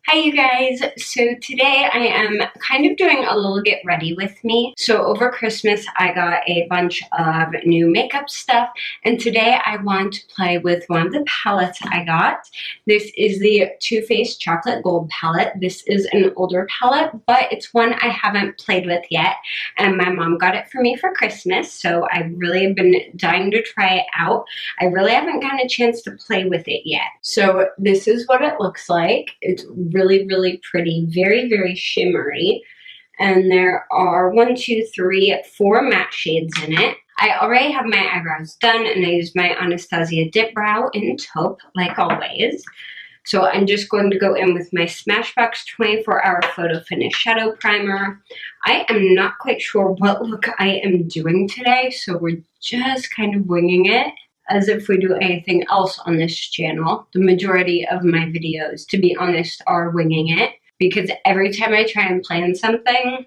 Hi you guys, so today I am kind of doing a little get ready with me. So over Christmas I got a bunch of new makeup stuff, and today I want to play with one of the palettes I got. This is the Too Faced Chocolate Gold palette. This is an older palette, but it's one I haven't played with yet, and my mom got it for me for Christmas, so I really have been dying to try it out. I really haven't gotten a chance to play with it yet. So this is what it looks like. It's really pretty, very shimmery, and there are 1, 2, 3, 4 matte shades in it. I already have my eyebrows done, and I used my Anastasia Dip Brow in taupe like always. So I'm just going to go in with my Smashbox 24-Hour Photo Finish Shadow Primer. I am not quite sure what look I am doing today, so we're just kind of winging it, as if we do anything else on this channel. The majority of my videos, to be honest, are winging it, because every time I try and plan something,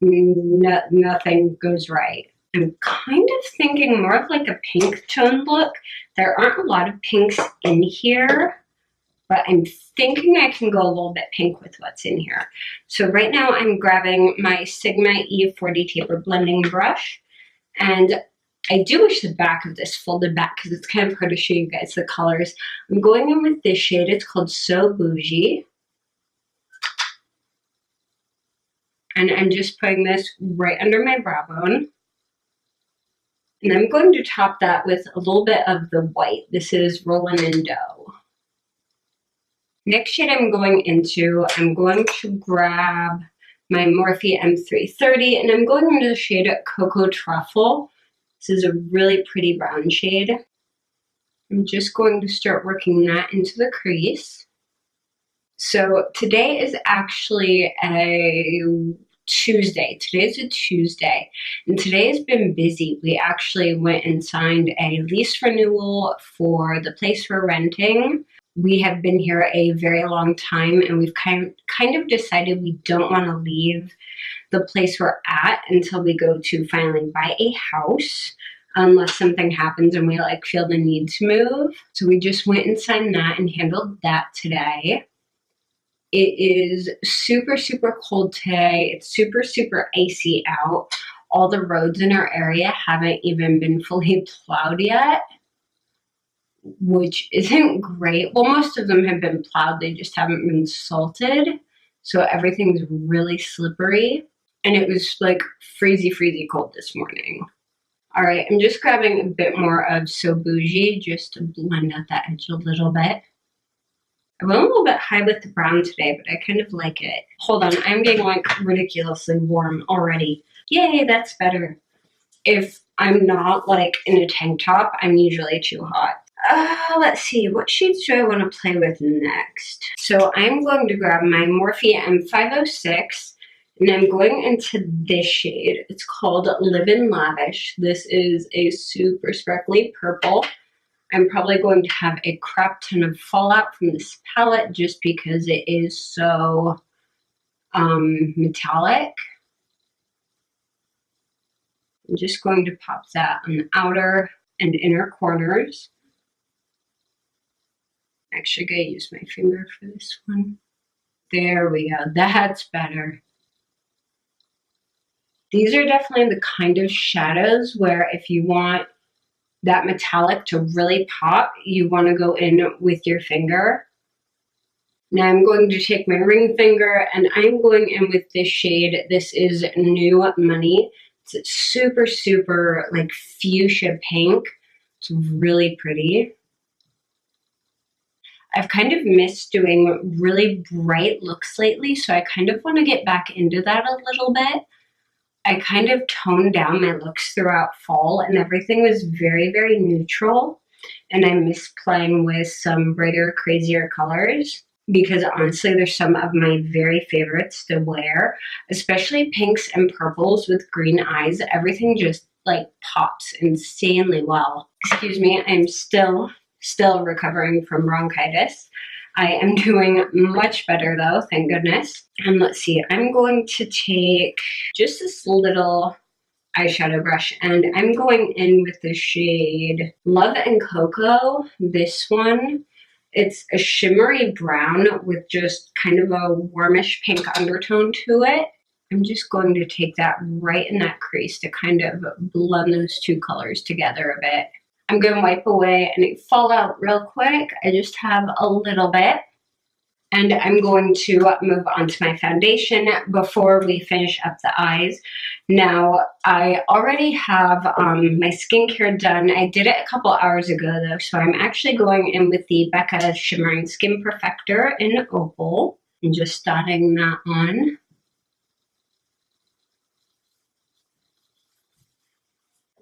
nothing goes right. I'm kind of thinking more of like a pink tone look. There aren't a lot of pinks in here, but I'm thinking I can go a little bit pink with what's in here. So right now I'm grabbing my Sigma E40 Taper Blending Brush, and I do wish the back of this folded back because it's kind of hard to show you guys the colors. I'm going in with this shade. It's called So Bougie. And I'm just putting this right under my brow bone. And I'm going to top that with a little bit of the white. This is Rollin' in Dough. Next shade I'm going to grab my Morphe M330, and I'm going into the shade Cocoa Truffle. This is a really pretty brown shade. I'm just going to start working that into the crease. So today is actually a Tuesday. Today's a Tuesday, and today has been busy. We actually went and signed a lease renewal for the place we're renting. We have been here a very long time, and we've kind of decided we don't want to leave the place we're at until we go to finally buy a house, unless something happens and we feel the need to move. So we just went and signed that and handled that today. It is super cold today. It's super icy out. All the roads in our area haven't even been fully plowed yet, which isn't great. Well, most of them have been plowed, they just haven't been salted. So everything's really slippery. And it was like freezy cold this morning. All right, I'm just grabbing a bit more of So Bougie just to blend out that edge a little bit. I went a little bit high with the brown today, but I kind of like it. Hold on, I'm getting ridiculously warm already. Yay, that's better. If I'm not in a tank top, I'm usually too hot. Let's see, what shades do I want to play with next? So I'm going to grab my Morphe M506, and I'm going into this shade. It's called Livin' Lavish. This is a super sparkly purple. I'm probably going to have a crap ton of fallout from this palette just because it is so metallic. I'm just going to pop that on the outer and inner corners. Actually, I'm going to use my finger for this one. There we go. That's better. These are definitely the kind of shadows where if you want that metallic to really pop, you want to go in with your finger. Now I'm going to take my ring finger and I'm going in with this shade. This is New Money. It's super fuchsia pink. It's really pretty. I've kind of missed doing really bright looks lately, so I kind of want to get back into that a little bit. I kind of toned down my looks throughout fall, and everything was very neutral, and I miss playing with some brighter, crazier colors, because honestly, they're some of my very favorites to wear, especially pinks and purples with green eyes. Everything just pops insanely well. Excuse me, I'm still recovering from bronchitis. I am doing much better though, thank goodness. And let's see, I'm going to take just this little eyeshadow brush, and I'm going in with the shade Love and Cocoa, this one. It's a shimmery brown with just kind of a warmish pink undertone to it. I'm just going to take that right in that crease to kind of blend those two colors together a bit. I'm going to wipe away any fallout real quick. I just have a little bit. And I'm going to move on to my foundation before we finish up the eyes. Now, I already have my skincare done. I did it a couple hours ago though, so I'm actually going in with the Becca Shimmering Skin Perfector in Opal and just dotting that on.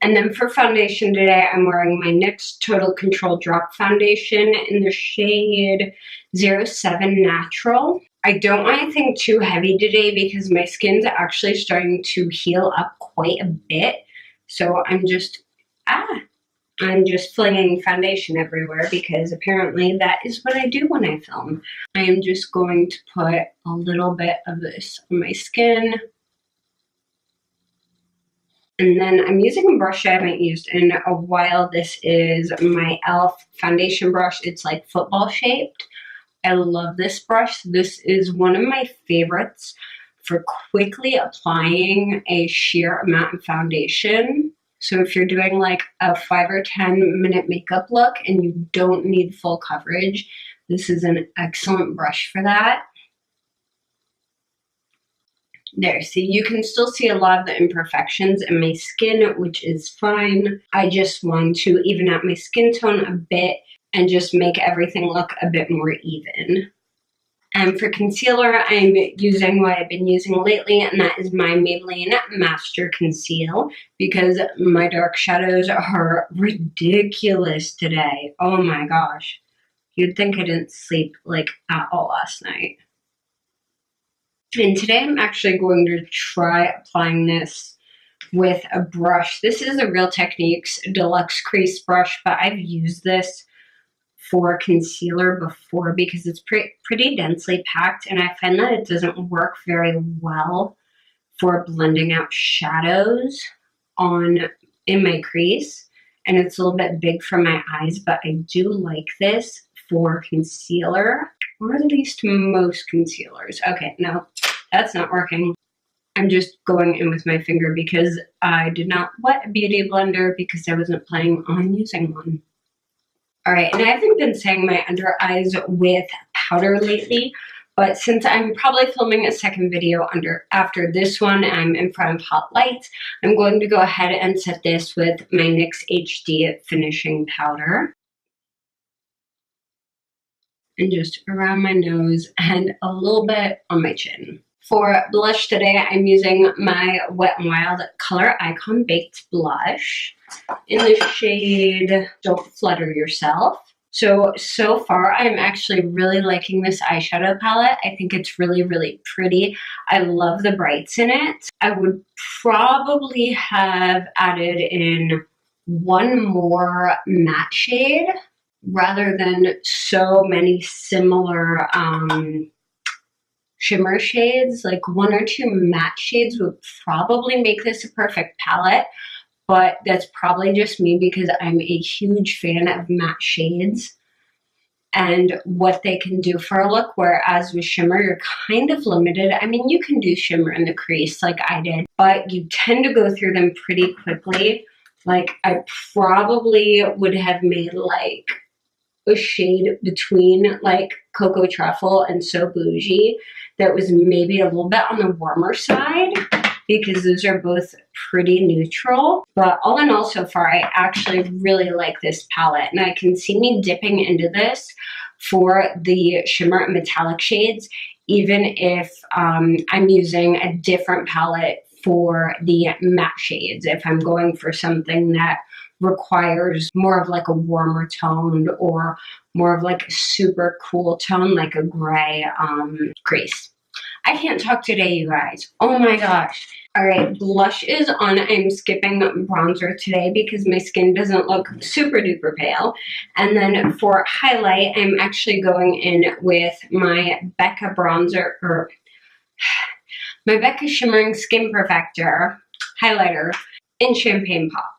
And then for foundation today, I'm wearing my NYX Total Control Drop Foundation in the shade 07 Natural. I don't want anything too heavy today because my skin's actually starting to heal up quite a bit. So I'm just flinging foundation everywhere because apparently that is what I do when I film. I am just going to put a little bit of this on my skin. And then I'm using a brush I haven't used in a while. This is my e.l.f. foundation brush. It's like football shaped. I love this brush. This is one of my favorites for quickly applying a sheer amount of foundation. So if you're doing like a 5 or 10 minute makeup look and you don't need full coverage, this is an excellent brush for that. There, see, you can still see a lot of the imperfections in my skin, which is fine. I just want to even out my skin tone a bit and just make everything look a bit more even. And for concealer, I'm using what I've been using lately, and that is my Maybelline Master Conceal, because my dark shadows are ridiculous today. Oh my gosh. You'd think I didn't sleep like at all last night. And today I'm actually going to try applying this with a brush. This is a Real Techniques Deluxe Crease brush, but I've used this for concealer before because it's pretty densely packed, and I find that it doesn't work very well for blending out shadows in my crease, and it's a little bit big for my eyes, but I do like this for concealer, or at least most concealers. Okay, no, that's not working. I'm just going in with my finger because I did not wet a beauty blender because I wasn't planning on using one. All right, and I haven't been saying my under eyes with powder lately, but since I'm probably filming a second video after this one, I'm in front of hot lights, I'm going to go ahead and set this with my NYX HD finishing powder. And just around my nose and a little bit on my chin. For blush today, I'm using my Wet n Wild Color Icon Baked Blush in the shade Don't Flutter Yourself. So far, I'm actually really liking this eyeshadow palette. I think it's really, really pretty. I love the brights in it. I would probably have added in one more matte shade rather than so many similar shimmer shades. Like 1 or 2 matte shades would probably make this a perfect palette, but that's probably just me because I'm a huge fan of matte shades and what they can do for a look, whereas with shimmer, you're kind of limited. I mean, you can do shimmer in the crease like I did, but you tend to go through them pretty quickly. Like, I probably would have made like a shade between like Cocoa Truffle and So Bougie that was maybe a little bit on the warmer side, because those are both pretty neutral. But all in all, so far, I actually really like this palette, and I can see me dipping into this for the shimmer and metallic shades, even if I'm using a different palette for the matte shades. If I'm going for something that requires more of like a warmer tone or more of like a super cool tone, like a gray crease. I can't talk today, you guys. Oh my gosh. All right, blush is on. I'm skipping bronzer today because my skin doesn't look super duper pale. And then for highlight, I'm actually going in with my Becca bronzer, or my Becca Shimmering Skin Perfector highlighter in Champagne Pop.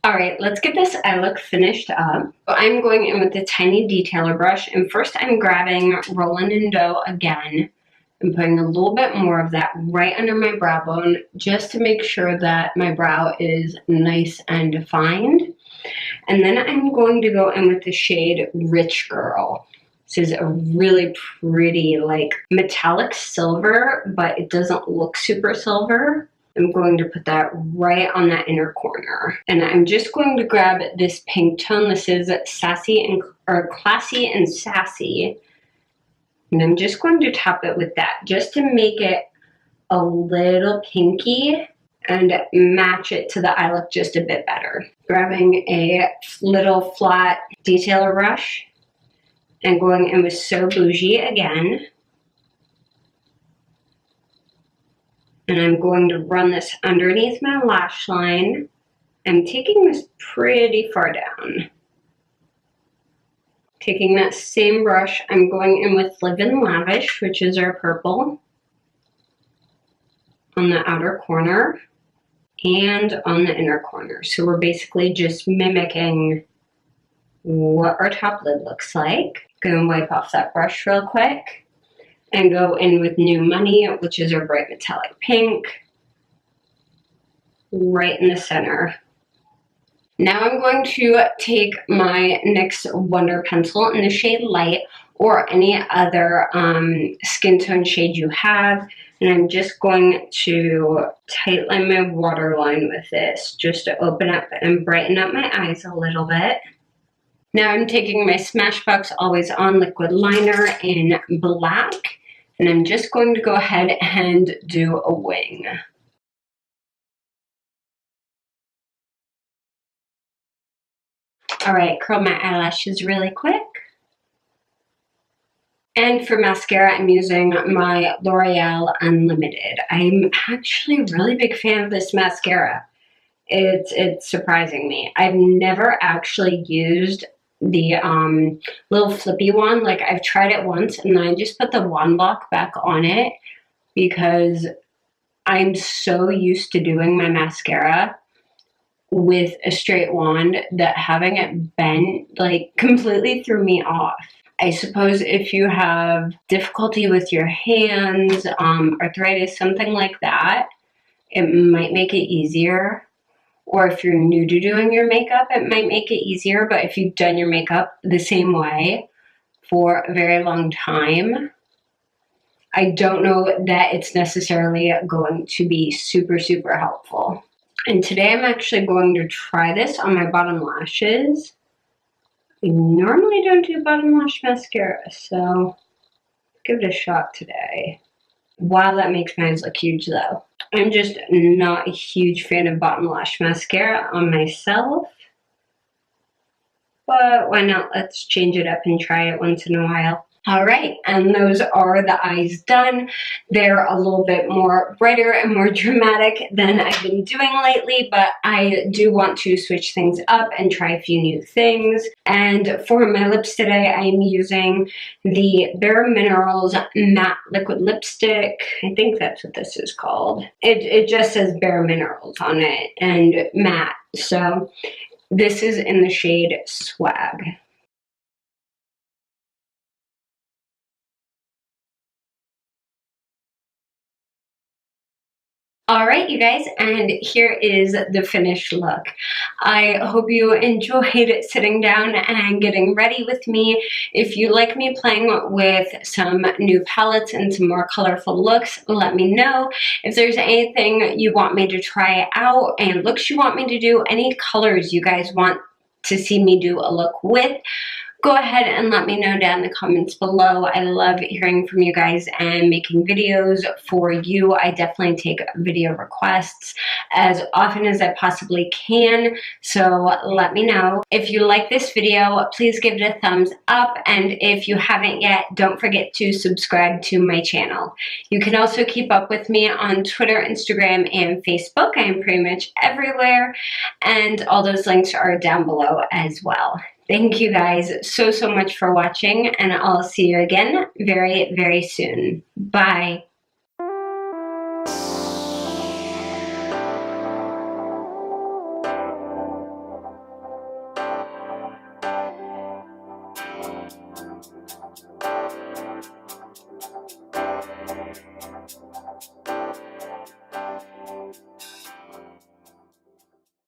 All right, let's get this eye look finished up. I'm going in with the tiny detailer brush, and first I'm grabbing Roland & Doe again. I'm putting a little bit more of that right under my brow bone just to make sure that my brow is nice and defined. And then I'm going to go in with the shade Rich Girl. This is a really pretty, like, metallic silver, but it doesn't look super silver. I'm going to put that right on that inner corner. And I'm just going to grab this pink tone. This is Classy and Sassy. And I'm just going to top it with that just to make it a little pinky and match it to the eye look just a bit better. Grabbing a little flat detailer brush and going in with So Bougie again. And I'm going to run this underneath my lash line. I'm taking this pretty far down. Taking that same brush, I'm going in with Live in Lavish, which is our purple, on the outer corner and on the inner corner. So we're basically just mimicking what our top lid looks like. Go and wipe off that brush real quick and go in with New Money, which is our bright metallic pink, right in the center. Now I'm going to take my NYX Wonder Pencil in the shade Light or any other skin tone shade you have, and I'm just going to tightline my waterline with this just to open up and brighten up my eyes a little bit. Now I'm taking my Smashbox Always On liquid liner in black, and I'm just going to go ahead and do a wing. All right, curl my eyelashes really quick. And for mascara, I'm using my L'Oreal Unlimited. I'm actually a really big fan of this mascara. It's surprising me. I've never actually used the little flippy one. Like, I've tried it once and then I just put the wand lock back on it because I'm so used to doing my mascara with a straight wand that having it bent like completely threw me off. I suppose if you have difficulty with your hands, arthritis, something like that, it might make it easier. Or if you're new to doing your makeup, it might make it easier. But if you've done your makeup the same way for a very long time, I don't know that it's necessarily going to be super, super helpful. And today I'm actually going to try this on my bottom lashes. I normally don't do bottom lash mascara, so give it a shot today. Wow, that makes my eyes look huge though. I'm just not a huge fan of bottom lash mascara on myself. But why not? Let's change it up and try it once in a while. All right, and those are the eyes done. They're a little bit more brighter and more dramatic than I've been doing lately, but I do want to switch things up and try a few new things. And for my lips today, I'm using the Bare Minerals Matte Liquid Lipstick. I think that's what this is called. It just says Bare Minerals on it and matte. So this is in the shade Swag. All right, you guys, and here is the finished look. I hope you enjoyed sitting down and getting ready with me. If you like me playing with some new palettes and some more colorful looks, let me know. If there's anything you want me to try out and looks you want me to do, any colors you guys want to see me do a look with, go ahead and let me know down in the comments below. I love hearing from you guys and making videos for you. I definitely take video requests as often as I possibly can, so let me know. If you like this video, please give it a thumbs up, and if you haven't yet, don't forget to subscribe to my channel. You can also keep up with me on Twitter, Instagram, and Facebook. I am pretty much everywhere, and all those links are down below as well. Thank you guys so much for watching, and I'll see you again very, very soon. Bye.